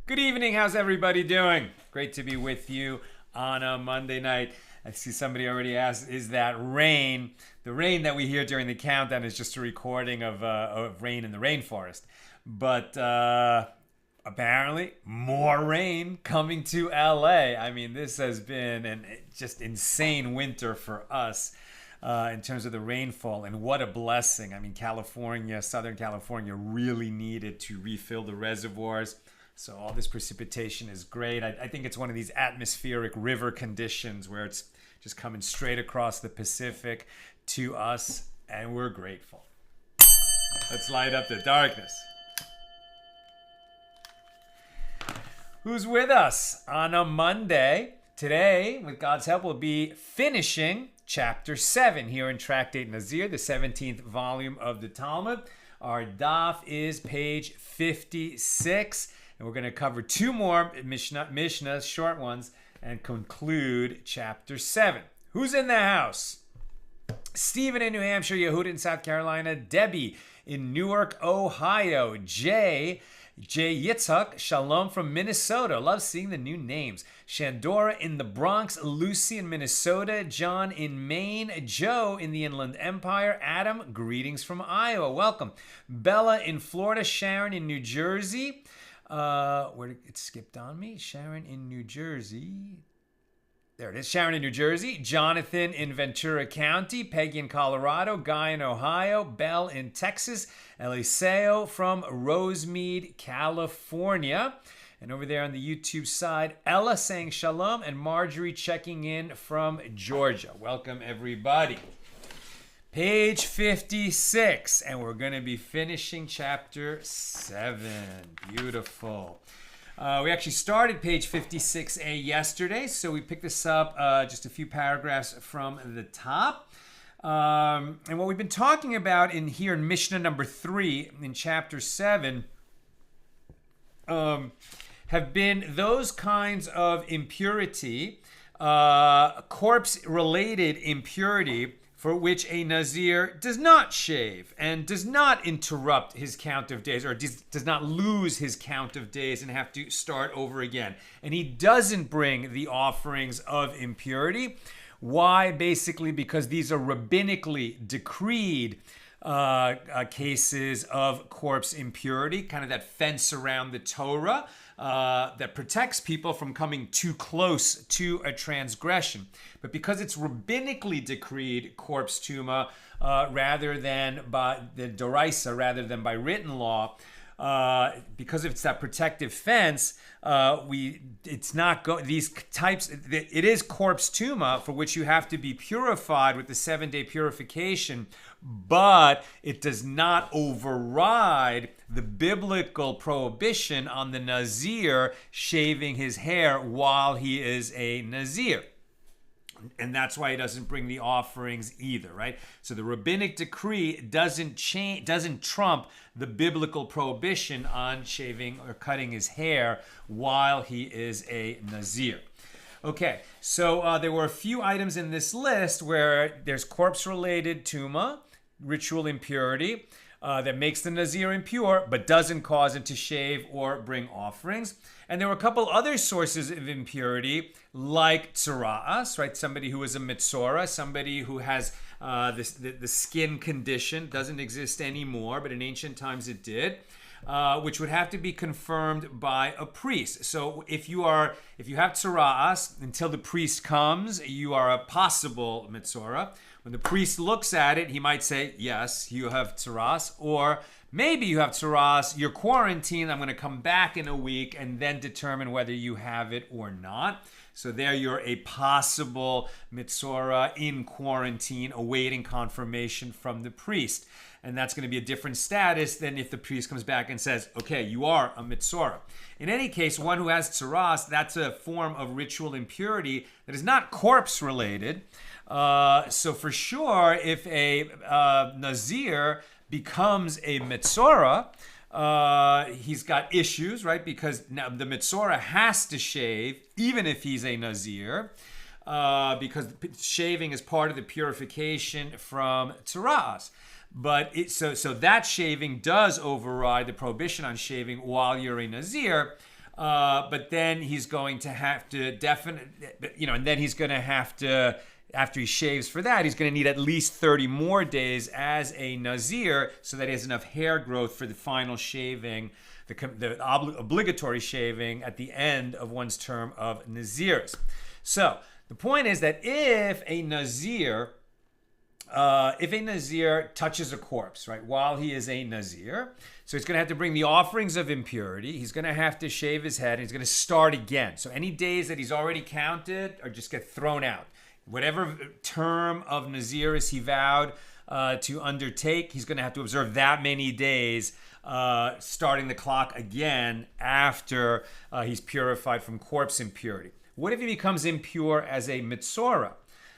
Good evening. How's everybody doing? Great to be with you on a Monday night. I see somebody already asked, is that rain? The rain that we hear during the countdown is just a recording of rain in the rainforest. But apparently, more rain coming to LA. I mean, this has been an just insane winter for us. In terms of the rainfall, and what a blessing. I mean, California, Southern California really needed to refill the reservoirs. So all this precipitation is great. I think it's one of these atmospheric river conditions where it's just coming straight across the Pacific to us, and we're grateful. Let's light up the darkness. Who's with us on a Monday? Today, with God's help, we'll be finishing Chapter 7 here in Tractate Nazir, the 17th volume of the Talmud. Our daf is page 56. And we're going to cover two more Mishnas, short ones, and conclude Chapter 7. Who's in the house? Stephen in New Hampshire, Yehuda in South Carolina, Debbie in Newark, Ohio, Jay Yitzhak, Shalom from Minnesota. Love seeing the new names. Shandora in the Bronx, Lucy in Minnesota, John in Maine, Joe in the Inland Empire, Adam, greetings from Iowa. Welcome. Bella in Florida, Sharon in New Jersey. Where it skipped on me. Sharon in New Jersey. There it is. Sharon in New Jersey. Jonathan in Ventura County. Peggy in Colorado. Guy in Ohio. Belle in Texas. Eliseo from Rosemead, California. And over there on the YouTube side, Ella saying shalom, and Marjorie checking in from Georgia. Welcome, everybody. Page 56, and we're going to be finishing Chapter 7. Beautiful. We actually started page 56a yesterday, so we picked this up just a few paragraphs from the top. And what we've been talking about in Mishnah number 3 in Chapter 7 have been those kinds of impurity, corpse-related impurity, for which a Nazir does not shave and does not interrupt his count of days, or does not lose his count of days and have to start over again. And he doesn't bring the offerings of impurity. Why? Basically because these are rabbinically decreed cases of corpse impurity, kind of that fence around the Torah that protects people from coming too close to a transgression. But because it's rabbinically decreed corpse tuma rather than by the doraisa, rather than by written law, because it's that protective fence, it is corpse tuma for which you have to be purified with the 7-day purification, but it does not override the biblical prohibition on the Nazir shaving his hair while he is a Nazir. And that's why he doesn't bring the offerings either, right? So the rabbinic decree doesn't trump the biblical prohibition on shaving or cutting his hair while he is a Nazir. Okay, so there were a few items in this list where there's corpse-related tuma, ritual impurity, that makes the Nazir impure, but doesn't cause him to shave or bring offerings. And there were a couple other sources of impurity, like tzara'as, right? Somebody who is a mitzora, somebody who has the skin condition, doesn't exist anymore, but in ancient times it did, which would have to be confirmed by a priest. So if you have tzara'as, until the priest comes, you are a possible mitzora. When the priest looks at it, he might say, yes, you have tzara'as, or maybe you have tzara'as, you're quarantined, I'm going to come back in a week and then determine whether you have it or not. So there you're a possible Mitzora in quarantine, awaiting confirmation from the priest. And that's going to be a different status than if the priest comes back and says, okay, you are a Mitzora. In any case, one who has tsaras, that's a form of ritual impurity that is not corpse related. So for sure, if a Nazir becomes a Mitzora, he's got issues, right? Because now the Mitzora has to shave, even if he's a Nazir, because shaving is part of the purification from tsaras. But so that shaving does override the prohibition on shaving while you're a Nazir. But then he's going to have to and then he's going to have to, after he shaves for that, he's going to need at least 30 more days as a Nazir so that he has enough hair growth for the final shaving, the obligatory shaving at the end of one's term of Nazirs. So the point is that if a Nazir touches a corpse, right, while he is a Nazir, so he's going to have to bring the offerings of impurity. He's going to have to shave his head. And he's going to start again. So any days that he's already counted are just get thrown out. Whatever term of Naziris he vowed to undertake, he's going to have to observe that many days, starting the clock again after he's purified from corpse impurity. What if he becomes impure as a Mitzora?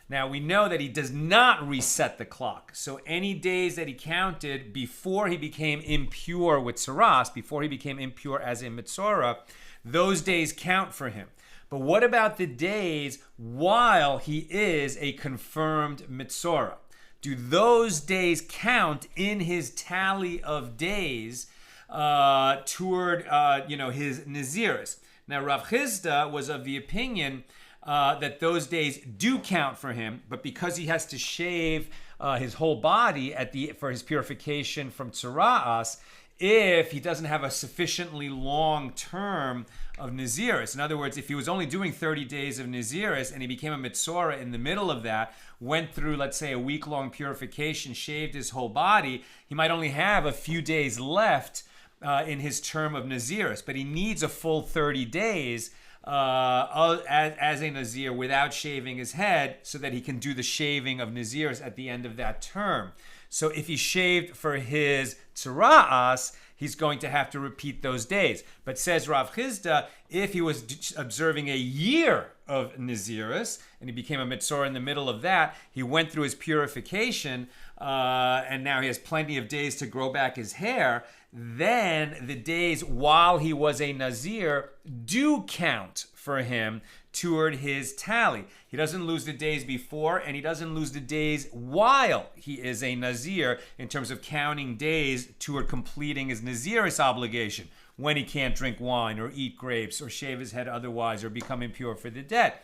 Now, we know that he does not reset the clock. So any days that he counted before he became impure with Saras, before he became impure as a Mitzora, those days count for him. But what about the days while he is a confirmed Mitzora? Do those days count in his tally of days toward his Naziris? Now, Rav Chisda was of the opinion that those days do count for him, but because he has to shave his whole body for his purification from Tzara'as, if he doesn't have a sufficiently long term of Naziris. In other words, if he was only doing 30 days of Naziris and he became a Mitzora in the middle of that, went through, let's say, a week-long purification, shaved his whole body, he might only have a few days left in his term of Naziris, but he needs a full 30 days as a Nazir without shaving his head so that he can do the shaving of Nazirs at the end of that term. So if he shaved for his Tzara'as, he's going to have to repeat those days. But says Rav Chisda, if he was observing a year of Naziris and he became a Mitzora in the middle of that, he went through his purification and now he has plenty of days to grow back his hair, then the days while he was a Nazir do count for him toward his tally. He doesn't lose the days before and he doesn't lose the days while he is a Nazir in terms of counting days toward completing his Naziris obligation when he can't drink wine or eat grapes or shave his head otherwise or become impure for the dead.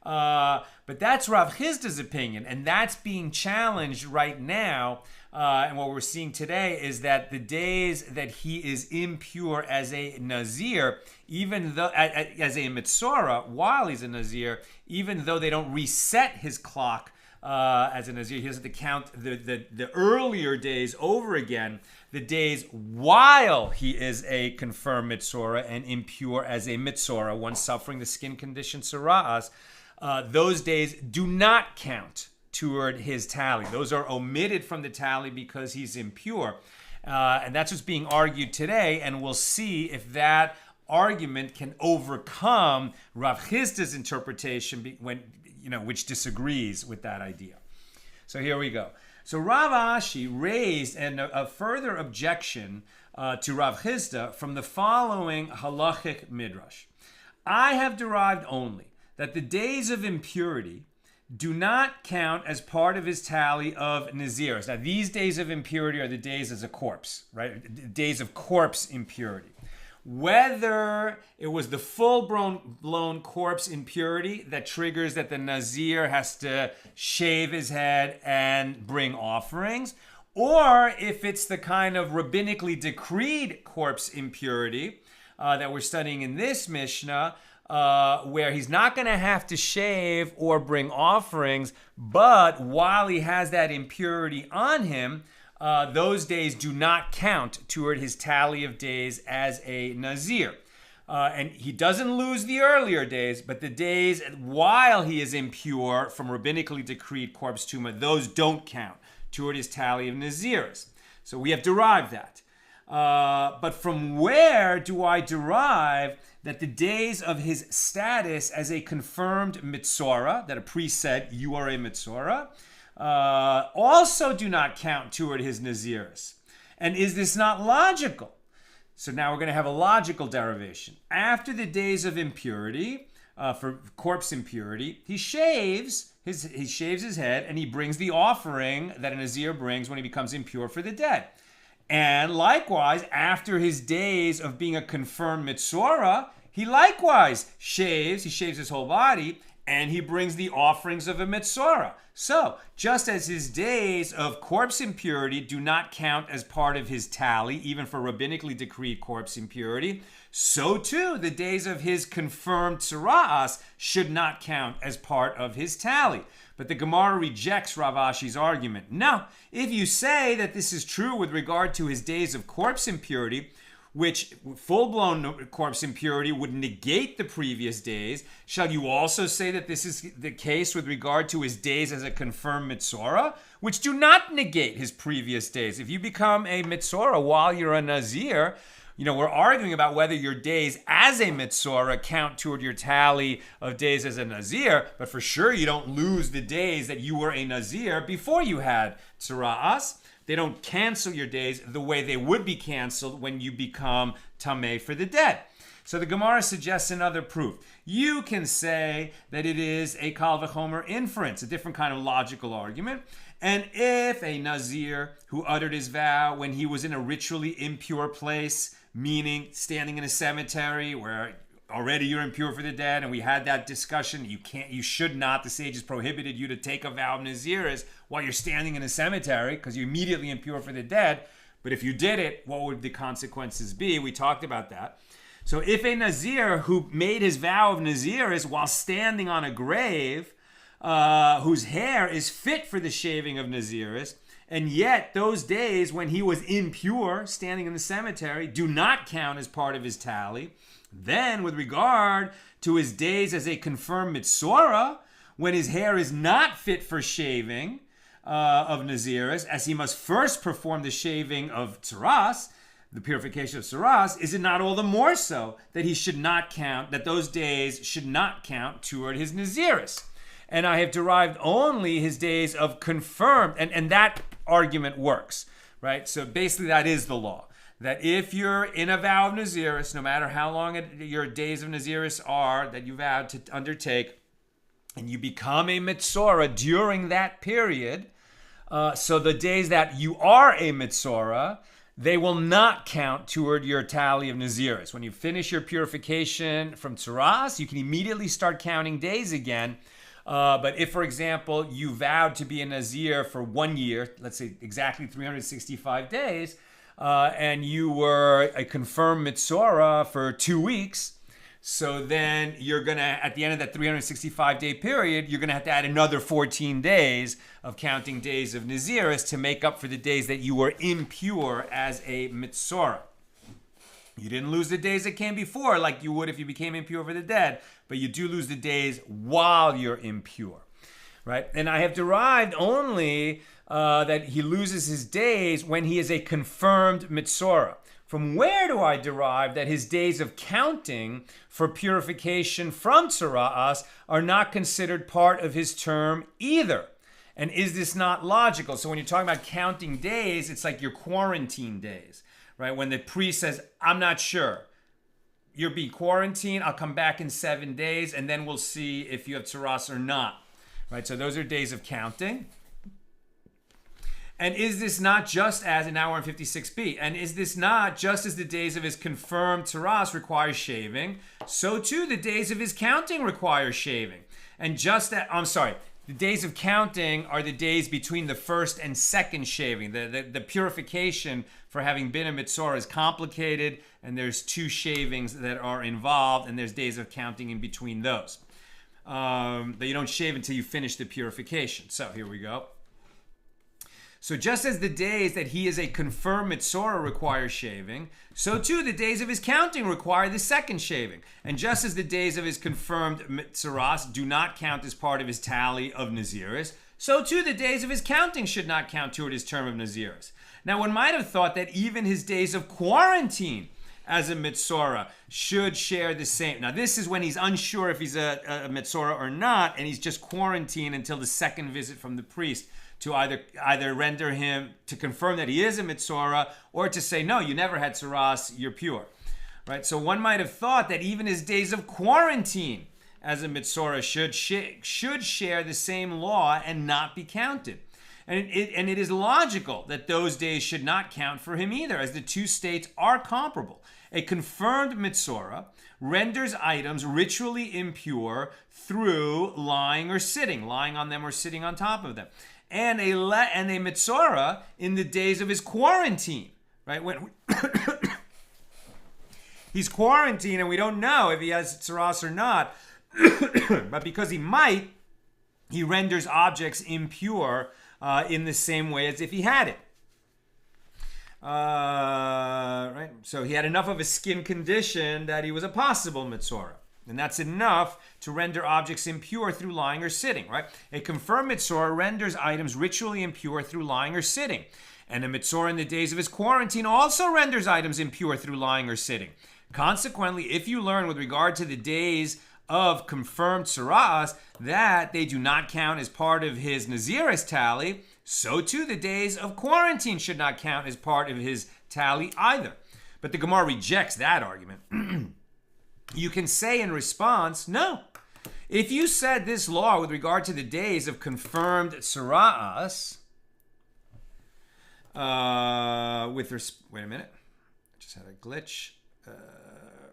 But that's Rav Chisda's opinion, and that's being challenged right now. And what we're seeing today is that the days that he is impure as a Nazir, even though as a Mitzora while he's a Nazir, even though they don't reset his clock as a Nazir, he has to count the earlier days over again, the days while he is a confirmed Mitzora and impure as a Mitzora, one suffering the skin condition Sara'as. Those days do not count toward his tally. Those are omitted from the tally because he's impure. And that's what's being argued today, and we'll see if that argument can overcome Rav Chisda's interpretation which disagrees with that idea. So here we go. So Rav Ashi raised a further objection to Rav Chisda from the following halachic midrash. I have derived only that the days of impurity do not count as part of his tally of Nazirs. Now, these days of impurity are the days as a corpse, right? Days of corpse impurity. Whether it was the full-blown corpse impurity that triggers that the Nazir has to shave his head and bring offerings, or if it's the kind of rabbinically decreed corpse impurity that we're studying in this Mishnah, where he's not going to have to shave or bring offerings, but while he has that impurity on him, those days do not count toward his tally of days as a Nazir. And he doesn't lose the earlier days, but the days while he is impure from rabbinically decreed corpse tumah, those don't count toward his tally of Naziris. So we have derived that. But from where do I derive that the days of his status as a confirmed mitzora, that a priest said, you are a mitzora, also do not count toward his Naziris? And is this not logical? So now we're going to have a logical derivation. After the days of impurity, for corpse impurity, he shaves his head and he brings the offering that a Nazir brings when he becomes impure for the dead. And likewise, after his days of being a confirmed mitzora, he likewise shaves his whole body, and he brings the offerings of a mitzora. So, just as his days of corpse impurity do not count as part of his tally, even for rabbinically decreed corpse impurity, so too the days of his confirmed tzara'as should not count as part of his tally. But the Gemara rejects Rav Ashi's argument. No, if you say that this is true with regard to his days of corpse impurity, which full-blown corpse impurity would negate the previous days, shall you also say that this is the case with regard to his days as a confirmed mitzora, which do not negate his previous days? If you become a mitzora while you're a Nazir, we're arguing about whether your days as a mitzora count toward your tally of days as a Nazir, but for sure you don't lose the days that you were a Nazir before you had tzara'as. They don't cancel your days the way they would be canceled when you become tameh for the dead. So the Gemara suggests another proof. You can say that it is a kal v'chomer inference, a different kind of logical argument. And if a Nazir who uttered his vow when he was in a ritually impure place, meaning standing in a cemetery where already you're impure for the dead, and we had that discussion, you should not, the sages prohibited you to take a vow of Naziris while you're standing in a cemetery because you're immediately impure for the dead. But if you did it, what would the consequences be? We talked about that. So if a Nazir who made his vow of Naziris while standing on a grave, whose hair is fit for the shaving of Naziris, and yet those days when he was impure, standing in the cemetery, do not count as part of his tally, then with regard to his days as a confirmed mitzora, when his hair is not fit for shaving of Naziris, as he must first perform the shaving of tzaras, the purification of tzaras, is it not all the more so that he should not count, that those days should not count toward his Naziris? And I have derived only his days of confirmed, and that argument works, right? So basically that is the law. That if you're in a vow of Naziris, no matter how long your days of Naziris are that you vowed to undertake, and you become a mitzora during that period, so the days that you are a mitzora, they will not count toward your tally of Naziris. When you finish your purification from tzaras, you can immediately start counting days again. But if, for example, you vowed to be a Nazir for 1 year, let's say exactly 365 days, and you were a confirmed mitzora for 2 weeks, so then you're going to, at the end of that 365-day period, you're going to have to add another 14 days of counting days of Naziris to make up for the days that you were impure as a mitzora. You didn't lose the days that came before like you would if you became impure for the dead, but you do lose the days while you're impure, right? And I have derived only that he loses his days when he is a confirmed mitzora. From where do I derive that his days of counting for purification from tzara'as are not considered part of his term either? And is this not logical? So when you're talking about counting days, it's like your quarantine days, right? When the priest says, I'm not sure, you're being quarantined, I'll come back in 7 days, and then we'll see if you have tzara'as or not, right? So those are days of counting. And is this not just as, and now we're in 56b, and is this not just as the days of his confirmed tzara'as require shaving, so too the days of his counting require shaving. And just that, the days of counting are the days between the first and second shaving. The purification for having been a mitzora is complicated, and there's 2 shavings that are involved, and there's days of counting in between those. But you don't shave until you finish the purification. So here we go. So just as the days that he is a confirmed Mitzorah require shaving, so too the days of his counting require the second shaving. And just as the days of his confirmed Mitzoras do not count as part of his tally of Naziris, so too the days of his counting should not count toward his term of Naziris. Now one might have thought that even his days of quarantine as a Mitzorah should share the same. Now this is when he's unsure if he's a Mitzorah or not, and he's just quarantined until the second visit from the priest to either render him, to confirm that he is a Mitzorah, or to say, no, you never had Tsaras, you're pure. Right? So one might have thought that even his days of quarantine as a Mitzorah should share the same law and not be counted. And it is logical that those days should not count for him either, as the two states are comparable. A confirmed Mitzorah renders items ritually impure through lying or sitting, lying on them or sitting on top of them. And a Mitzorah in the days of his quarantine, right? When he's quarantined and we don't know if he has tsaras or not, but because he might, he renders objects impure in the same way as if he had it. Right? So he had enough of a skin condition that he was a possible Mitzorah. And that's enough to render objects impure through lying or sitting, right? A confirmed Mitzorah renders items ritually impure through lying or sitting. And a Mitzorah in the days of his quarantine also renders items impure through lying or sitting. Consequently, if you learn with regard to the days of confirmed Tsaras that they do not count as part of his Naziris tally, so too the days of quarantine should not count as part of his tally either. But the Gemara rejects that argument. You can say in response, no. If you said this law with regard to the days of confirmed Tsaras, wait a minute. I just had a glitch.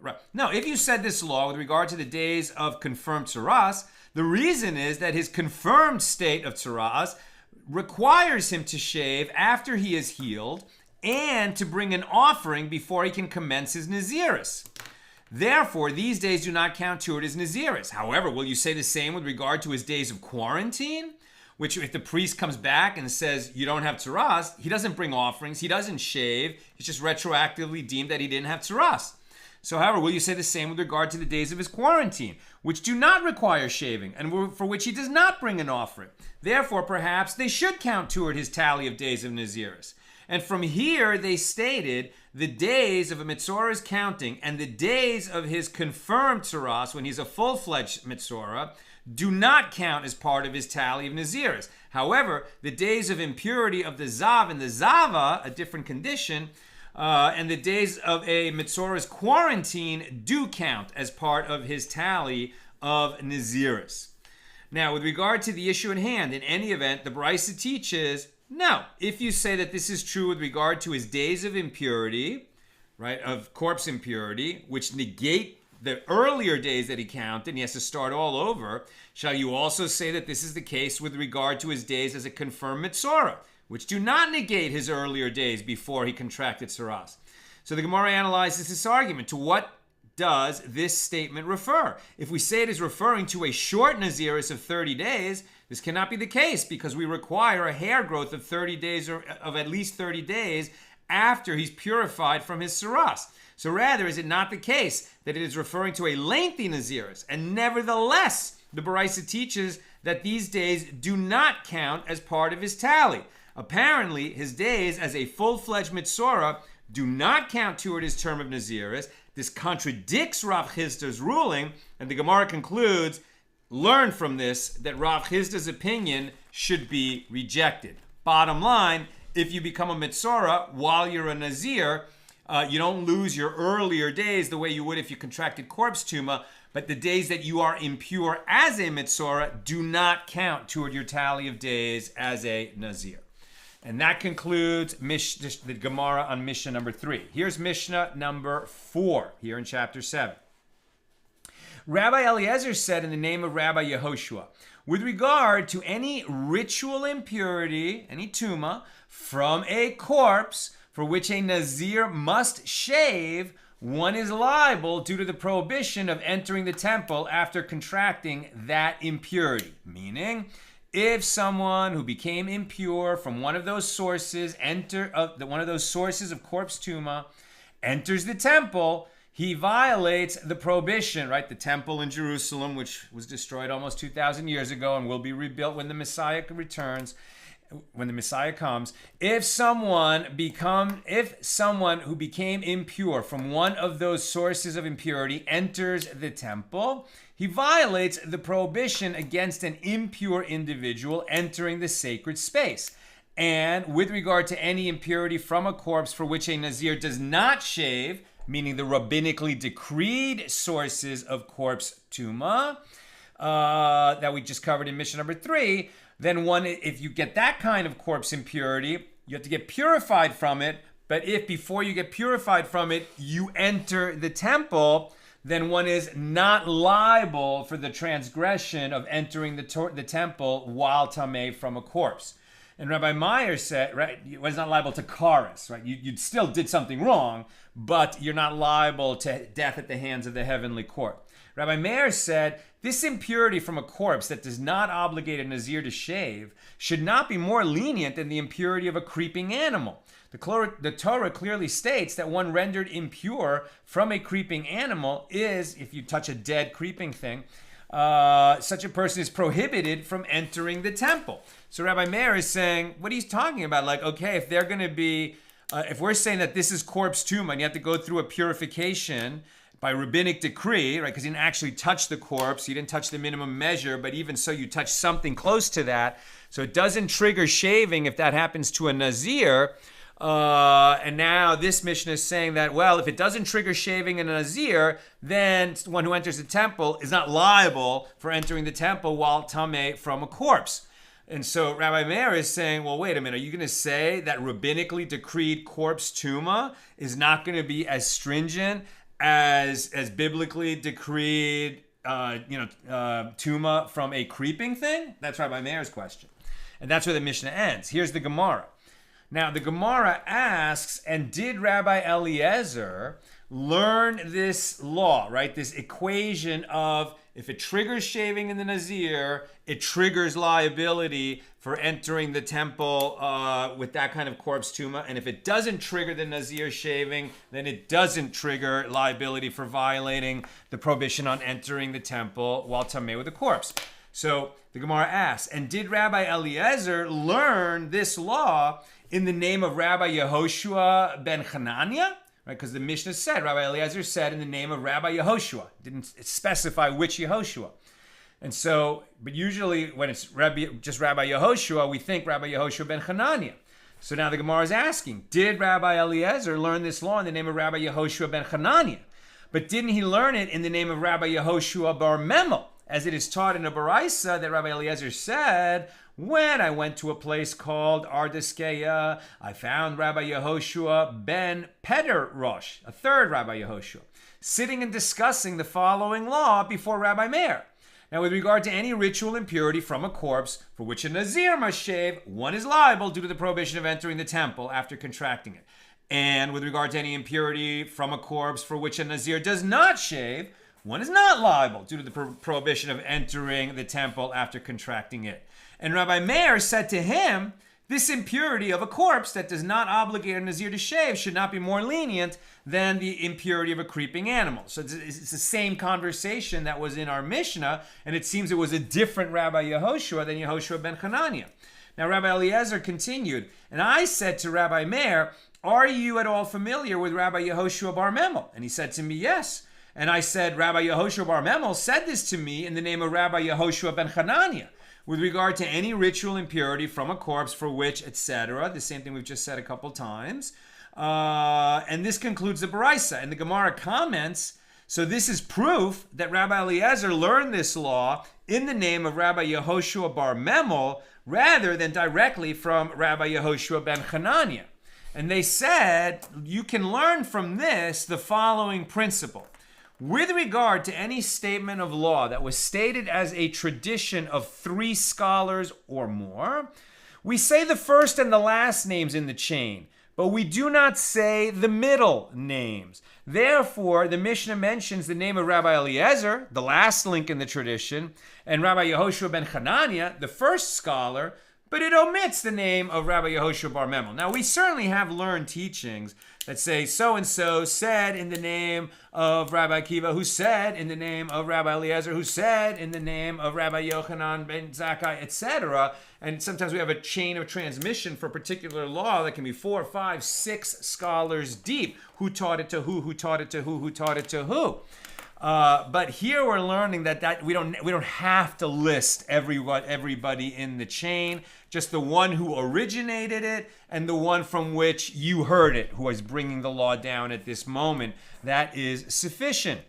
Right. No, if you said this law with regard to the days of confirmed Tsaras, the reason is that his confirmed state of Tsaras requires him to shave after he is healed and to bring an offering before he can commence his Naziris. Therefore, these days do not count toward his Naziris. However, will you say the same with regard to his days of quarantine? Which, if the priest comes back and says, you don't have tsaras, he doesn't bring offerings, he doesn't shave, he's just retroactively deemed that he didn't have tsaras. So, however, will you say the same with regard to the days of his quarantine, which do not require shaving, and for which he does not bring an offering? Therefore, perhaps they should count toward his tally of days of Naziris. And from here, they stated the days of a Mitzorah's counting and the days of his confirmed Tsaras, when he's a full-fledged Mitzorah, do not count as part of his tally of Naziris. However, the days of impurity of the Zav and the Zava, a different condition, and the days of a Mitzorah's quarantine do count as part of his tally of Naziris. Now, with regard to the issue at hand, in any event, the Brisa teaches, no, if you say that this is true with regard to his days of impurity, right, of corpse impurity, which negate the earlier days that he counted, and he has to start all over, shall you also say that this is the case with regard to his days as a confirmed Mitzorah, which do not negate his earlier days before he contracted Tsaras? So the Gemara analyzes this argument. To what does this statement refer? If we say it is referring to a short Naziris of 30 days, this cannot be the case because we require a hair growth of 30 days or of at least 30 days after he's purified from his Tsaras. So rather, is it not the case that it is referring to a lengthy Naziris? And nevertheless, the Brisa teaches that these days do not count as part of his tally. Apparently, his days as a full-fledged Mitzorah do not count toward his term of Naziris. This contradicts Rav Chisda's ruling, and the Gemara concludes, learn from this that Rav Chisda's opinion should be rejected. Bottom line, if you become a Mitzorah while you're a Nazir, you don't lose your earlier days the way you would if you contracted corpse tumah, but the days that you are impure as a Mitzorah do not count toward your tally of days as a Nazir. And that concludes the Gemara on Mishnah number 3. Here's Mishnah number 4, here in chapter 7. Rabbi Eliezer said in the name of Rabbi Yehoshua, with regard to any ritual impurity, any tumah, from a corpse for which a Nazir must shave, one is liable due to the prohibition of entering the temple after contracting that impurity. Meaning, if someone who became impure from one of those sources one of those sources of corpse tuma enters the temple, he violates the prohibition, right? The temple in Jerusalem, which was destroyed almost 2,000 years ago and will be rebuilt when the Messiah returns, when the Messiah comes. If someone who became impure from one of those sources of impurity enters the temple, he violates the prohibition against an impure individual entering the sacred space. And with regard to any impurity from a corpse for which a Nazir does not shave, meaning the rabbinically decreed sources of corpse tuma that we just covered in Mishnah number 3, then if you get that kind of corpse impurity, you have to get purified from it. But if before you get purified from it, you enter the temple, then one is not liable for the transgression of entering the temple while tameh from a corpse. And Rabbi Meir said, right, he was not liable to karas, right? You still did something wrong, but you're not liable to death at the hands of the heavenly court. Rabbi Meir said, this impurity from a corpse that does not obligate a Nazir to shave should not be more lenient than the impurity of a creeping animal. The Torah clearly states that one rendered impure from a creeping animal is, if you touch a dead creeping thing, such a person is prohibited from entering the temple. So Rabbi Meir is saying, what he's talking about, like, okay, if they're going to be, if we're saying that this is corpse tuma and you have to go through a purification by rabbinic decree, right, because he didn't actually touch the corpse, he didn't touch the minimum measure, but even so you touch something close to that, so it doesn't trigger shaving if that happens to a Nazir. And now this Mishnah is saying that, well, if it doesn't trigger shaving in a Nazir, then one who enters the temple is not liable for entering the temple while tameh from a corpse. And so Rabbi Meir is saying, well, wait a minute, are you going to say that rabbinically decreed corpse tuma is not going to be as stringent as biblically decreed tuma from a creeping thing? That's Rabbi Meir's question. And that's where the Mishnah ends. Here's the Gemara. Now, the Gemara asks, and did Rabbi Eliezer learn this law, right? This equation of if it triggers shaving in the Nazir, it triggers liability for entering the temple with that kind of corpse tuma. And if it doesn't trigger the Nazir shaving, then it doesn't trigger liability for violating the prohibition on entering the temple while tameh with a corpse. So the Gemara asks, and did Rabbi Eliezer learn this law in the name of Rabbi Yehoshua ben Hananiah? Right, because the Mishnah said, Rabbi Eliezer said in the name of Rabbi Yehoshua. Didn't specify which Yehoshua. And so, but usually when it's just Rabbi Yehoshua, we think Rabbi Yehoshua ben Hananiah. So now the Gemara is asking, did Rabbi Eliezer learn this law in the name of Rabbi Yehoshua ben Hananiah? But didn't he learn it in the name of Rabbi Yehoshua bar Memel, as it is taught in a Baraisa that Rabbi Eliezer said, when I went to a place called Ardiskeya, I found Rabbi Yehoshua ben Peder Rosh, a third Rabbi Yehoshua, sitting and discussing the following law before Rabbi Meir. Now, with regard to any ritual impurity from a corpse for which a Nazir must shave, one is liable due to the prohibition of entering the temple after contracting it. And with regard to any impurity from a corpse for which a Nazir does not shave, one is not liable due to the prohibition of entering the temple after contracting it. And Rabbi Meir said to him, this impurity of a corpse that does not obligate a Nazir to shave should not be more lenient than the impurity of a creeping animal. So it's the same conversation that was in our Mishnah, and it seems it was a different Rabbi Yehoshua than Yehoshua ben Hananiah. Now Rabbi Eliezer continued, and I said to Rabbi Meir, are you at all familiar with Rabbi Yehoshua bar Memel? And he said to me, yes. And I said, Rabbi Yehoshua bar Memel said this to me in the name of Rabbi Yehoshua ben Hananiah, with regard to any ritual impurity from a corpse for which, etc. The same thing we've just said a couple times. And this concludes the Baraisa. And the Gemara comments, so this is proof that Rabbi Eliezer learned this law in the name of Rabbi Yehoshua bar Memel rather than directly from Rabbi Yehoshua ben Hananiah. And they said, you can learn from this the following principle. With regard to any statement of law that was stated as a tradition of 3 scholars or more, we say the first and the last names in the chain, but we do not say the middle names. Therefore, the Mishnah mentions the name of Rabbi Eliezer, the last link in the tradition, and Rabbi Yehoshua ben Hananiah, the first scholar, but it omits the name of Rabbi Yehoshua bar Memel. Now, we certainly have learned teachings that say so-and-so said in the name of Rabbi Akiva, who said in the name of Rabbi Eliezer, who said in the name of Rabbi Yochanan ben Zakkai, etc. And sometimes we have a chain of transmission for a particular law that can be 4, 5, 6 scholars deep. Who taught it to who taught it to who taught it to who. But here we're learning that we don't have to list everybody in the chain, just the one who originated it and the one from which you heard it, who is bringing the law down at this moment. That is sufficient.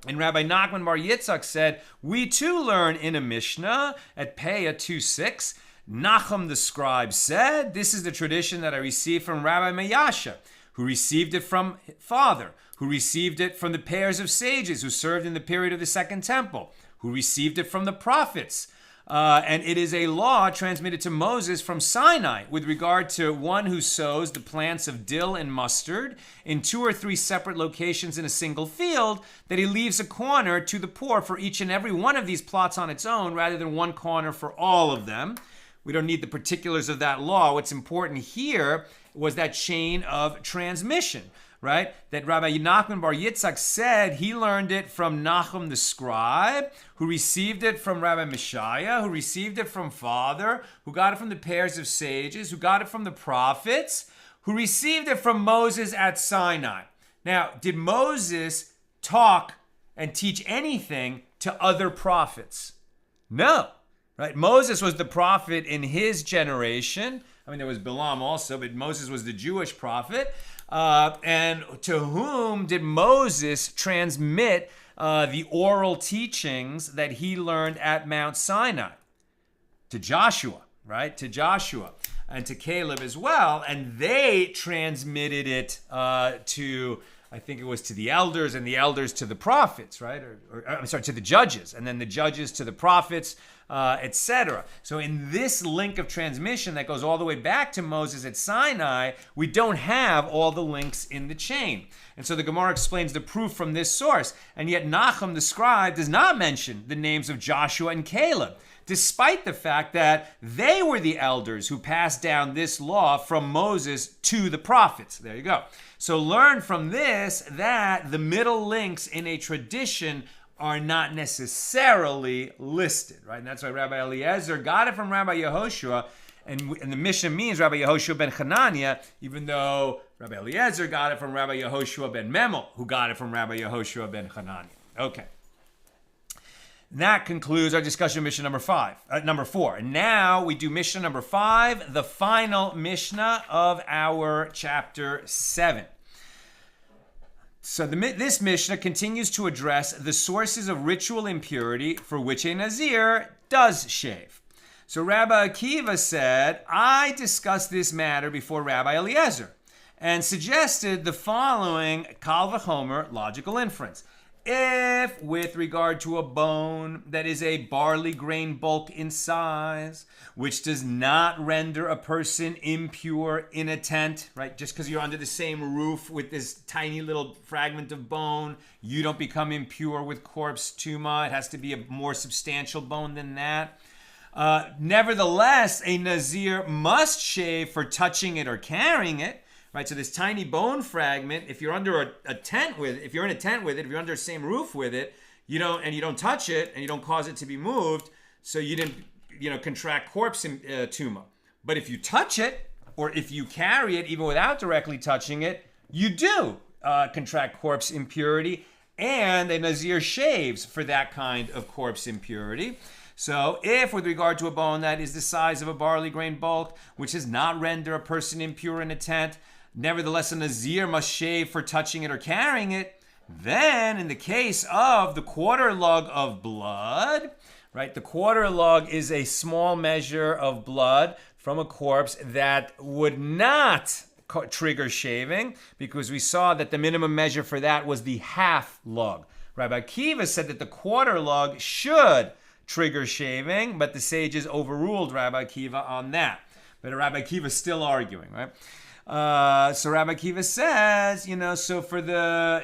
And Rabbi Nachman Bar Yitzchak said, we too learn in a Mishnah at Peah 2:6. Nachum the scribe said, this is the tradition that I received from Rabbi Mayasha, who received it from father, who received it from the pairs of sages who served in the period of the Second Temple, who received it from the prophets. And it is a law transmitted to Moses from Sinai with regard to one who sows the plants of dill and mustard in 2 or 3 separate locations in a single field, that he leaves a corner to the poor for each and every one of these plots on its own, rather than one corner for all of them. We don't need the particulars of that law. What's important here was that chain of transmission, right? That Rabbi Nachman Bar Yitzchak said he learned it from Nachum the scribe, who received it from Rabbi Mishaya, who received it from father, who got it from the pairs of sages, who got it from the prophets, who received it from Moses at Sinai. Now, did Moses talk and teach anything to other prophets? No, right? Moses was the prophet in his generation. I mean, there was Bilam also, but Moses was the Jewish prophet. And to whom did Moses transmit the oral teachings that he learned at Mount Sinai? To Joshua, right? To Joshua and to Caleb as well. And they transmitted it to, I think it was to the elders, and the elders to the prophets, right? I'm sorry, to the judges, and then the judges to the prophets, etc. So in this link of transmission that goes all the way back to Moses at Sinai, we don't have all the links in the chain. And so the Gemara explains the proof from this source. And yet Nachum the scribe does not mention the names of Joshua and Caleb, despite the fact that they were the elders who passed down this law from Moses to the prophets. There you go. So learn from this that the middle links in a tradition are not necessarily listed, right? And that's why Rabbi Eliezer got it from Rabbi Yehoshua, and the Mishnah means Rabbi Yehoshua ben Hananiah, even though Rabbi Eliezer got it from Rabbi Yehoshua ben Memel, who got it from Rabbi Yehoshua ben Hananiah. Okay. That concludes our discussion of Mishnah number 4. And now we do Mishnah number 5, the final Mishnah of our chapter 7. So this Mishnah continues to address the sources of ritual impurity for which a Nazir does shave. So Rabbi Akiva said, I discussed this matter before Rabbi Eliezer and suggested the following Kal v'chomer logical inference. If, with regard to a bone that is a barley grain bulk in size, which does not render a person impure in a tent, right? Just because you're under the same roof with this tiny little fragment of bone, you don't become impure with corpse tuma. It has to be a more substantial bone than that. Nevertheless, a Nazir must shave for touching it or carrying it. Right, so this tiny bone fragment, if you're under a tent with it, if you're in a tent with it, if you're under the same roof with it, you don't touch it and you don't cause it to be moved, so you didn't, contract corpse tuma. But if you touch it, or if you carry it even without directly touching it, you do contract corpse impurity, and a Nazir shaves for that kind of corpse impurity. So if with regard to a bone that is the size of a barley grain bulk, which does not render a person impure in a tent, nevertheless a Nazir must shave for touching it or carrying it, then in the case of the quarter log of blood, right, the quarter log is a small measure of blood from a corpse that would not trigger shaving, because we saw that the minimum measure for that was the half log. Rabbi Akiva said that the quarter log should trigger shaving, but the sages overruled Rabbi Akiva on that. But Rabbi Akiva is still arguing, right? So Rabbi Akiva says, so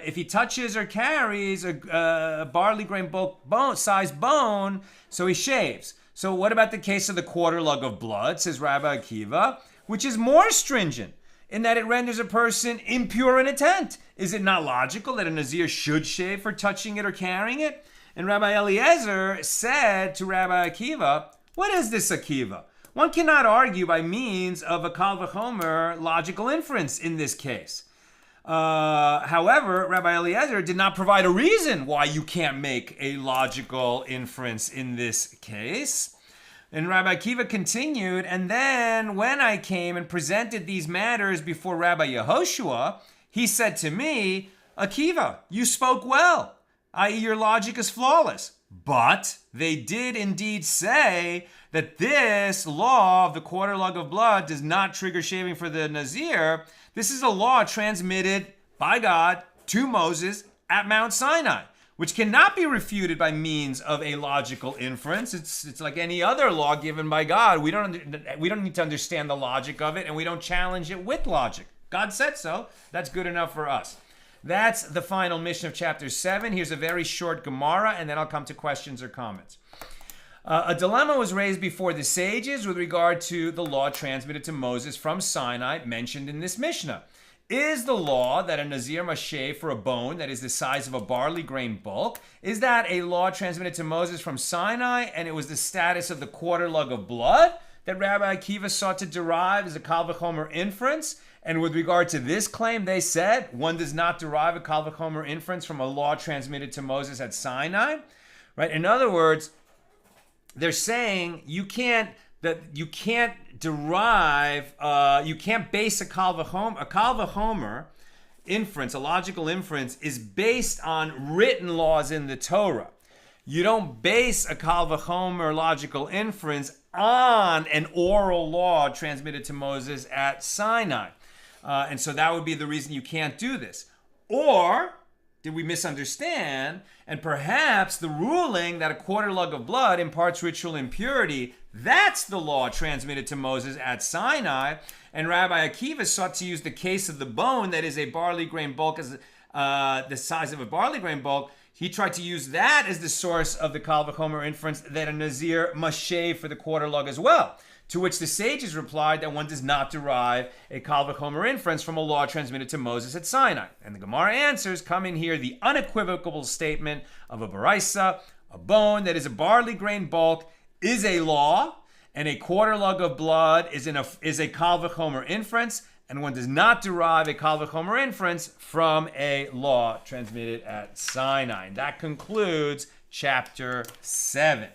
if he touches or carries a barley grain sized bone, so he shaves. So what about the case of the quarter lug of blood, says Rabbi Akiva, which is more stringent in that it renders a person impure in intent. Is it not logical that a Nazir should shave for touching it or carrying it? And Rabbi Eliezer said to Rabbi Akiva, what is this Akiva? One cannot argue by means of a kal v'chomer logical inference in this case. However, Rabbi Eliezer did not provide a reason why you can't make a logical inference in this case. And Rabbi Akiva continued, and then when I came and presented these matters before Rabbi Yehoshua, he said to me, Akiva, you spoke well, i.e. your logic is flawless. But they did indeed say that this law of the quarter lug of blood does not trigger shaving for the Nazir. This is a law transmitted by God to Moses at Mount Sinai, which cannot be refuted by means of a logical inference. It's like any other law given by God. We don't need to understand the logic of it, and we don't challenge it with logic. God said so. That's good enough for us. That's the final mission of chapter 7. Here's a very short Gemara, and then I'll come to questions or comments. A dilemma was raised before the sages with regard to the law transmitted to Moses from Sinai mentioned in this Mishnah. Is the law that a Nazir must shave for a bone that is the size of a barley grain bulk, is that a law transmitted to Moses from Sinai, and it was the status of the quarter lug of blood that Rabbi Akiva sought to derive as a kal v'chomer inference? And with regard to this claim, they said one does not derive a kal v'chomer inference from a law transmitted to Moses at Sinai, right? In other words, they're saying you can't derive, you can't base a kal v'chomer inference, a logical inference, is based on written laws in the Torah. You don't base a kal v'chomer logical inference on an oral law transmitted to Moses at Sinai. And so that would be the reason you can't do this. Or did we misunderstand? And perhaps the ruling that a quarter lug of blood imparts ritual impurity, that's the law transmitted to Moses at Sinai. And Rabbi Akiva sought to use the case of the bone that is a barley grain bulk, as the size of a barley grain bulk. He tried to use that as the source of the kal v'chomer inference that a Nazir must shave for the quarter lug as well. To which the sages replied that one does not derive a kal v'chomer inference from a law transmitted to Moses at Sinai. And the Gemara answers come in here the unequivocal statement of a baraisa, a bone that is a barley grain bulk is a law, and a quarter lug of blood is a kal v'chomer inference, and one does not derive a kal v'chomer inference from a law transmitted at Sinai. And that concludes chapter 7.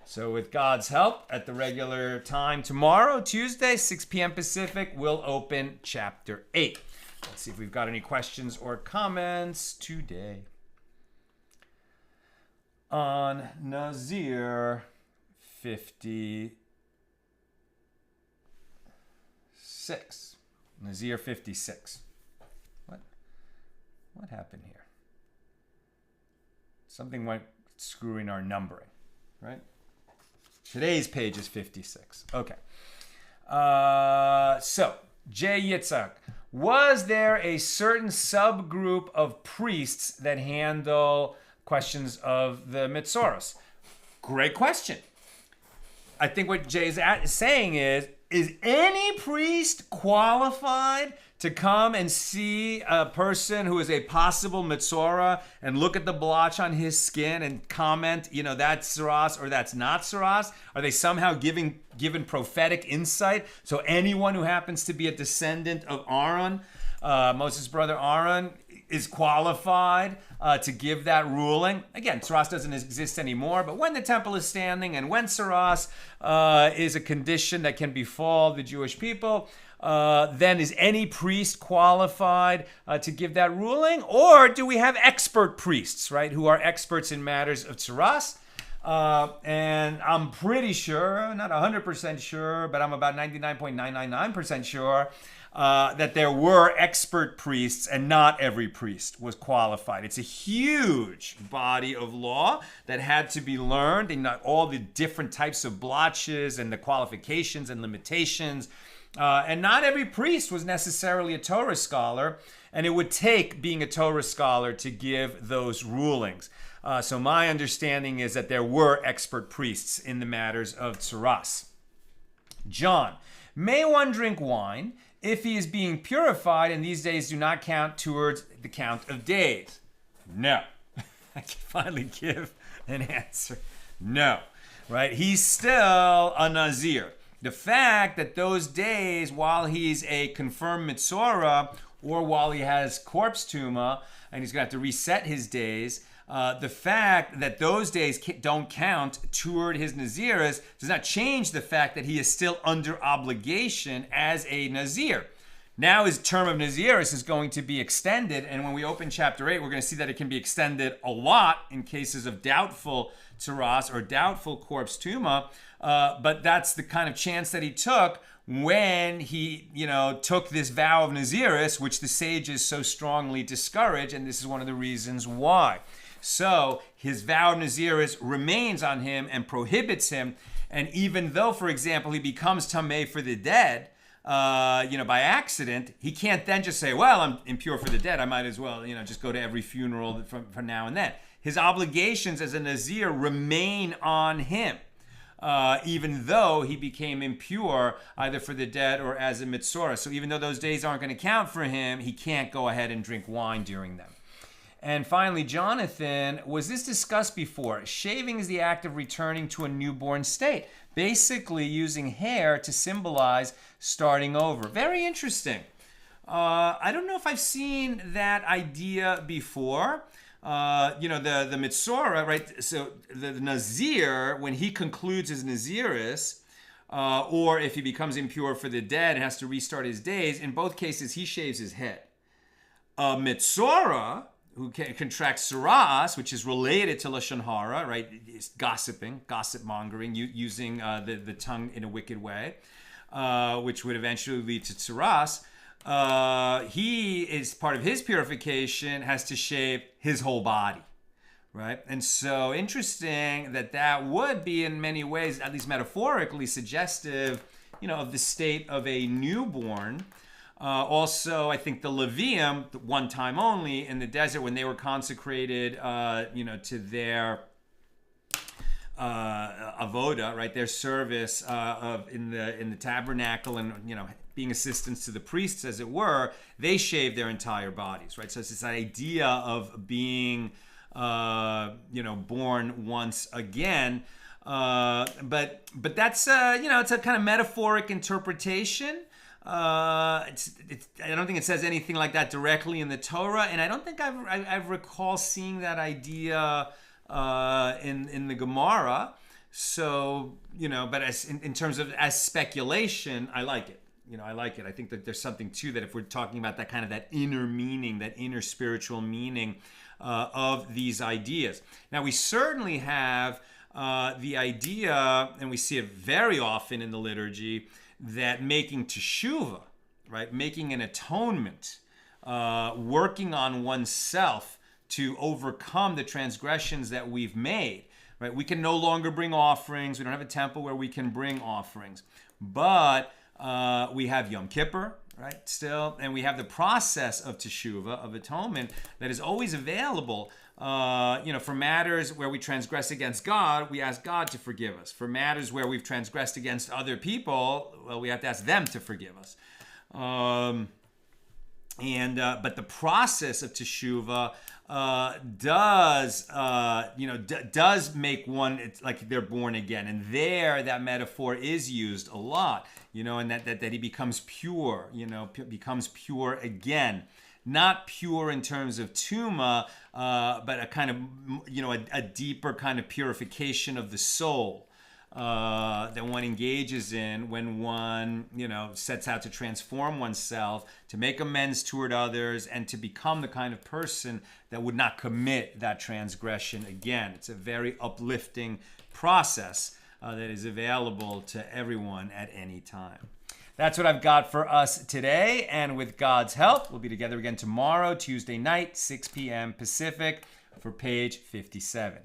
So with God's help, at the regular time tomorrow, Tuesday, 6 p.m. Pacific, we'll open chapter 8. Let's see if we've got any questions or comments today. On Nazir 56. Nazir 56. What happened here? Something went screwing our numbering, right? Today's page is 56. Okay. So, Jay Yitzhak. Was there a certain subgroup of priests that handle questions of the Mitzoros? Great question. I think what Jay is saying is any priest qualified to come and see a person who is a possible Mitzorah and look at the blotch on his skin and comment, that's Saras or that's not Saras? Are they somehow given prophetic insight? So anyone who happens to be a descendant of Aaron, Moses' brother Aaron, is qualified to give that ruling. Again, Saras doesn't exist anymore, but when the temple is standing and when Saras is a condition that can befall the Jewish people, then is any priest qualified to give that ruling? Or do we have expert priests, right, who are experts in matters of Saras? And I'm pretty sure, not 100% sure, but I'm about 99.999% sure that there were expert priests and not every priest was qualified. It's a huge body of law that had to be learned, and all the different types of blotches and the qualifications and limitations And not every priest was necessarily a Torah scholar, and it would take being a Torah scholar to give those rulings. So my understanding is that there were expert priests in the matters of tzuras. John, may one drink wine if he is being purified and these days do not count towards the count of days? No. I can finally give an answer. No. Right? He's still a Nazir. The fact that those days, while he's a confirmed Mitzorah, or while he has corpse tuma, and he's going to have to reset his days, the fact that those days don't count toward his Nazirus does not change the fact that he is still under obligation as a Nazir. Now his term of Nazirus is going to be extended, and when we open chapter 8, we're going to see that it can be extended a lot in cases of doubtful tzuras or doubtful corpse tuma, but that's the kind of chance that he took when he, took this vow of Nazirus, which the sages so strongly discourage, and this is one of the reasons why. So his vow of Nazirus remains on him and prohibits him, and even though, for example, he becomes Tameh for the dead, by accident, he can't then just say, well, I'm impure for the dead, I might as well, just go to every funeral from now and then. His obligations as a Nazir remain on him. Even though he became impure either for the dead or as a Mitzorah. So even though those days aren't going to count for him, he can't go ahead and drink wine during them. And finally, Jonathan, was this discussed before? Shaving is the act of returning to a newborn state, basically using hair to symbolize starting over. Very interesting. I don't know if I've seen that idea before. The Mitzorah, right? So the Nazir, when he concludes his Nazirus, or if he becomes impure for the dead and has to restart his days, in both cases, he shaves his head. A Mitzorah, who contracts tzuras, which is related to Lashon Hara, right? It's gossiping, gossip mongering, using the tongue in a wicked way, which would eventually lead to tzuras. He is part of his purification has to shave his whole body, right? And so interesting that would be in many ways, at least metaphorically, suggestive, of the state of a newborn. Also, I think the Levium, one time only in the desert when they were consecrated, to their avoda, right, their service in the tabernacle, and being assistants to the priests, as it were, they shaved their entire bodies, right? So it's this idea of being, born once again. But that's it's a kind of metaphoric interpretation. I don't think it says anything like that directly in the Torah, and I don't think I've recall seeing that idea in the Gemara. So but in terms of as speculation, I like it. I like it. I think that there's something to that if we're talking about that inner meaning, that inner spiritual meaning of these ideas. Now we certainly have the idea, and we see it very often in the liturgy, that making teshuvah, right, making an atonement, working on oneself to overcome the transgressions that we've made, right? We can no longer bring offerings. We don't have a temple where we can bring offerings, but we have Yom Kippur, right, still, and we have the process of teshuvah, of atonement, that is always available. For matters where we transgress against God, we ask God to forgive us. For matters where we've transgressed against other people, well, we have to ask them to forgive us. But the process of teshuvah does make one, it's like they're born again, and there that metaphor is used a lot. And that he becomes pure. Becomes pure again. Not pure in terms of tuma, but a kind of, a deeper kind of purification of the soul that one engages in when one, sets out to transform oneself, to make amends toward others, and to become the kind of person that would not commit that transgression again. It's a very uplifting process that is available to everyone at any time. That's what I've got for us today, and with God's help, we'll be together again tomorrow, Tuesday night, 6 p.m. Pacific, for page 57.